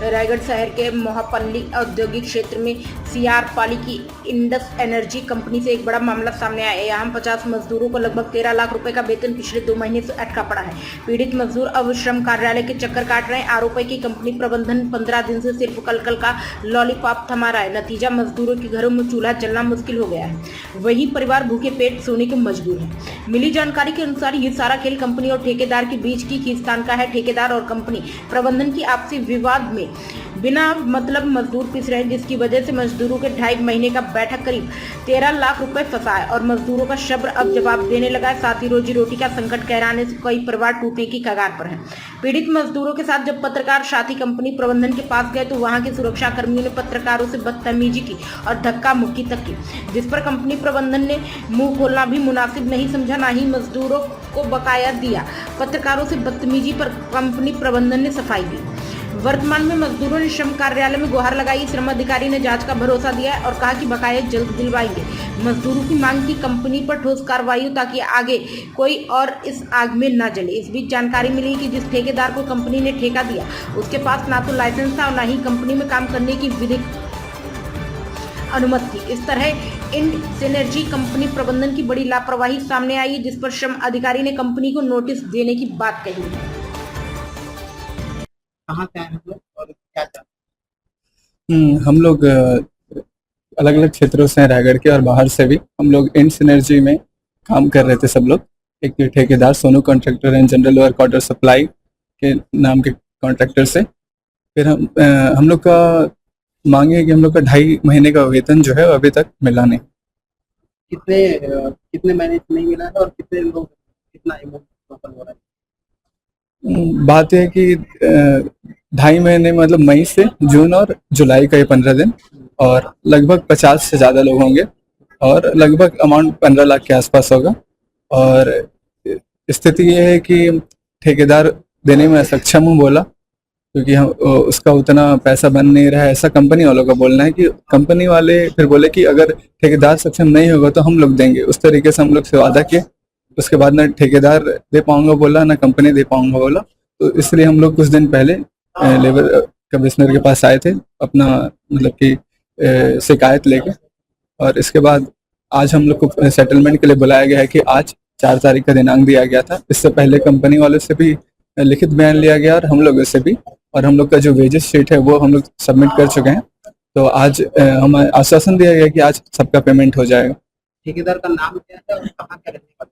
रायगढ़ शहर के मोहापल्ली औद्योगिक क्षेत्र में सीआर पाली की इंडस एनर्जी कंपनी से एक बड़ा मामला सामने आया है। यहाँ 50 मजदूरों को लगभग 13 लाख रुपए का वेतन पिछले 2 महीने से अटका पड़ा है। पीड़ित मजदूर अब श्रम कार्यालय के चक्कर काट रहे हैं। आरोप है कि कंपनी प्रबंधन 15 दिन से सिर्फ कल का लॉलीपॉप थमा रहा है। नतीजा, मजदूरों के घरों में चूल्हा जलना मुश्किल हो गया है। वही परिवार भूखे पेट सोने को मजबूर है। मिली जानकारी के अनुसार ये सारा खेल कंपनी और ठेकेदार के बीच की खींचतान का है। ठेकेदार और कंपनी प्रबंधन की आपसी विवाद में बिना मतलब मजदूर पिस रहे, जिसकी वजह से मजदूरों के 2.5 महीने का बैठक करीब 13 लाख रुपए फंसा है और मजदूरों का सब्र अब जवाब देने लगा है। साथ ही रोजी रोटी का संकट गहराने से कई परिवार टूटने की कगार पर है। पीड़ित मजदूरों के साथ जब पत्रकार साथी कंपनी प्रबंधन के पास गए तो वहां के सुरक्षा कर्मियों ने पत्रकारों से बदतमीजी की और धक्का मुक्की तक की, जिस पर कंपनी प्रबंधन ने मुंह खोलना भी मुनासिब नहीं समझा, ना ही मजदूरों को बकाया दिया। पत्रकारों से बदतमीजी पर कंपनी प्रबंधन ने सफाई दी। वर्तमान में मजदूरों ने श्रम कार्यालय में गुहार लगाई। श्रम अधिकारी ने जांच का भरोसा दिया है और कहा कि बकाया जल्द दिलवाएंगे। मजदूरों की मांग की कंपनी पर ठोस कार्रवाई हो ताकि आगे कोई और इस आग में न जले। इस बीच जानकारी मिली कि जिस ठेकेदार को कंपनी ने ठेका दिया उसके पास ना तो लाइसेंस था और ना ही कंपनी में काम करने की विधिक अनुमति थी। इस तरह इंड सिनर्जी कंपनी प्रबंधन की बड़ी लापरवाही सामने आई, जिस पर श्रम अधिकारी ने कंपनी को नोटिस देने की बात कही है। कहाँ से आए हम लोग और क्या चाहते हम लोग अलग अलग क्षेत्रों से हैं, रायगढ़ के और बाहर से भी। हम लोग इंड सिनर्जी में काम कर रहे थे सब लोग। एक ठेकेदार Sonu contractor and general work order supply के नाम के कॉन्ट्रैक्टर से। फिर हम लोग का मांगे है कि हम लोग का 2.5 महीने का वेतन जो है वो अभी तक मिला नहीं। कितने महीने से नहीं मिला है और कितने लोग कितना अमाउंट टोटल हो रहा है? बात यह है कि 2.5 महीने मतलब मई से जून और जुलाई का ये 15 दिन और लगभग 50 से ज़्यादा लोग होंगे और लगभग अमाउंट 15 लाख के आसपास होगा। और स्थिति ये है कि ठेकेदार देने में सक्षम हूँ बोला, क्योंकि हम उसका उतना पैसा बन नहीं रहा है, ऐसा कंपनी वालों का बोलना है। कि कंपनी वाले फिर बोले कि अगर ठेकेदार सक्षम नहीं होगा तो हम लोग देंगे। उस तरीके से हम लोग से वादा किए। उसके बाद ना ठेकेदार दे पाऊंगा बोला, ना कंपनी दे पाऊंगा बोला। तो इसलिए हम लोग कुछ दिन पहले लेबर कमिश्नर के पास आए थे अपना मतलब कि शिकायत लेके। और इसके बाद आज हम लोग को सेटलमेंट के लिए बुलाया गया है कि आज 4 तारीख का दिनांक दिया गया था। इससे पहले कंपनी वालों से भी लिखित बयान लिया गया और हम लोगों से भी, और हम लोग का जो वेजेस शीट है वो हम लोग सबमिट कर चुके हैं। तो आज हमें आश्वासन दिया गया कि आज सबका पेमेंट हो जाएगा। ठेकेदार का नाम क्या है और कहाँ का रहने वाला?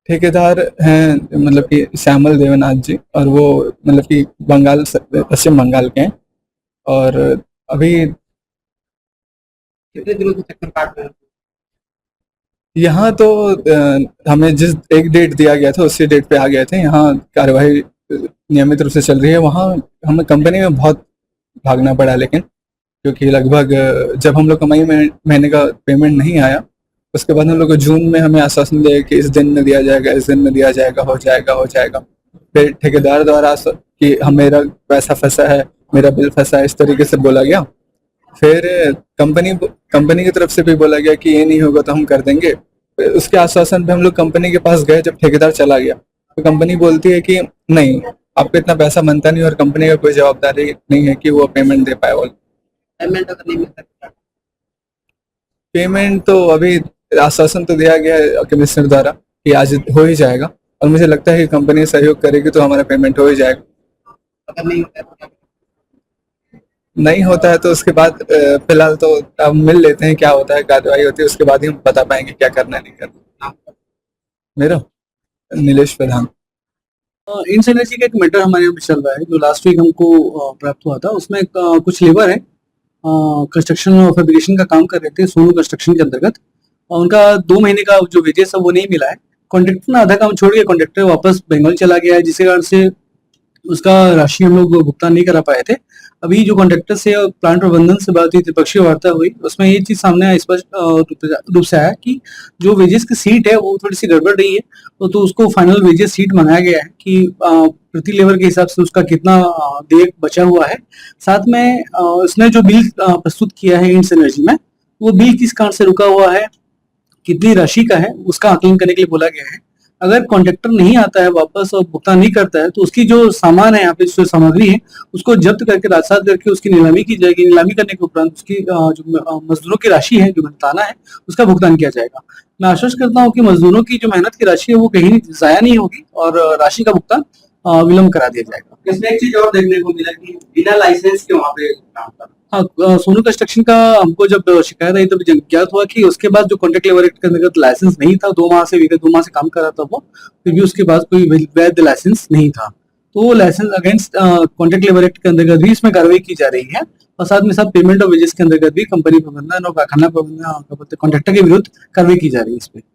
ठेकेदार हैं मतलब कि श्यामल देवनाथ जी, और वो मतलब कि बंगाल, पश्चिम बंगाल के हैं। और अभी कितने दिनों से चक्कर काट रहे हैं? यहाँ तो हमें जिस एक डेट दिया गया था उसी डेट पे आ गए थे। यहाँ कार्यवाही नियमित रूप से चल रही है। वहाँ हमें कंपनी में बहुत भागना पड़ा, लेकिन क्योंकि लगभग जब हम लोग का मई महीने का पेमेंट नहीं आया, उसके बाद हम लोग को जून में हमें आश्वासन दिया कि इस दिन में दिया जाएगा, इस दिन में दिया जाएगा, हो जाएगा। फिर ठेकेदार द्वारा कि हम मेरा पैसा फंसा है, मेरा बिल फंसा है, इस तरीके से बोला गया। फिर कंपनी की तरफ से भी बोला गया कि ये नहीं होगा तो हम कर देंगे। फिर उसके आश्वासन पे हम लोग कंपनी के पास गए। जब ठेकेदार चला गया तो कंपनी बोलती है कि नहीं, आपको इतना पैसा बनता नहीं और कंपनी का कोई जवाबदारी नहीं है कि वो पेमेंट दे पाए। पेमेंट अगर नहीं मिल सकता, पेमेंट तो अभी आश्वासन तो दिया गया है कमिश्नर द्वारा कि आज हो ही जाएगा, और मुझे लगता है कि कंपनी सहयोग करेगी तो हमारा पेमेंट हो ही जाएगा। अगर नहीं होता है तो क्या? नहीं होता है तो उसके बाद फिलहाल तो अब मिल लेते हैं, क्या होता है, कार्रवाई होती है, उसके बाद ही हम बता पाएंगे क्या करना है नहीं करना। मेरा नीलेश प्रधान। इंड सिनर्जी का एक मैटर हमारे यहाँ पे चल रहा है जो लास्ट वीक हमको प्राप्त हुआ था। उसमें कुछ लेबर है कंस्ट्रक्शन और फैब्रिकेशन का काम कर रहे थे सोनू कंस्ट्रक्शन के अंतर्गत, और उनका 2 महीने का जो वेजेस है वो नहीं मिला है। कॉन्ट्रैक्टर ने आधा काम छोड़ के कॉन्ट्रैक्टर वापस बंगाल चला गया है, जिसके कारण से उसका राशि हम लोग भुगतान नहीं करा पाए थे। अभी जो कॉन्ट्रैक्टर से प्लांट प्रबंधन से बात हुई, त्रिपक्षीय वार्ता हुई, उसमें ये चीज सामने स्पष्ट रूप से आया कि जो वेजेस की सीट है वो थोड़ी सी गड़बड़ रही है। तो उसको फाइनल वेजेस सीट मंगाया गया है कि प्रति लेबर के हिसाब से उसका कितना देय बचा हुआ है। साथ में उसने जो बिल प्रस्तुत किया है इंड सिनर्जी में, वो बिल किस कारण से रुका हुआ है, कितनी राशि का है, उसका आकलन करने के लिए बोला गया है। अगर कॉन्ट्रैक्टर नहीं आता है वापस और भुगतान नहीं करता है तो उसकी जो सामान है, यहाँ पे जो सामग्री है उसको जब्त करके राजसात करके उसकी नीलामी की जाएगी। नीलामी करने के उपरांत उसकी जो मजदूरों की राशि है, जो मनताना है, उसका भुगतान किया जाएगा। मैं आश्वस्त करता हूँ कि मजदूरों की जो मेहनत की राशि है वो कहीं जाया नहीं होगी और राशि का भुगतान विलम्ब करा दिया जाएगा। इसमें एक चीज और देखने को मिला कि बिना लाइसेंस के वहाँ पे काम कर रहा है। हाँ, सोनू कंस्ट्रक्शन का हमको जब शिकायत आई तब ज्ञात हुआ कि उसके बाद जो कॉन्ट्रैक्ट लेबर एक्ट के अंतर्गत लाइसेंस नहीं था, 2 माह से विगत 2 माह से काम कर रहा था वो, फिर भी उसके बाद कोई वैध लाइसेंस नहीं था। तो licence against contract labour act के अंतर्गत भी इसमें कार्रवाई की जा रही है और साथ में साथ पेमेंट ऑफ वेजेस के अंतर्गत भी कंपनी प्रबंधन और कारखाना प्रबंधन कॉन्ट्रैक्टर के विरुद्ध कार्रवाई की जा रही है इस पे।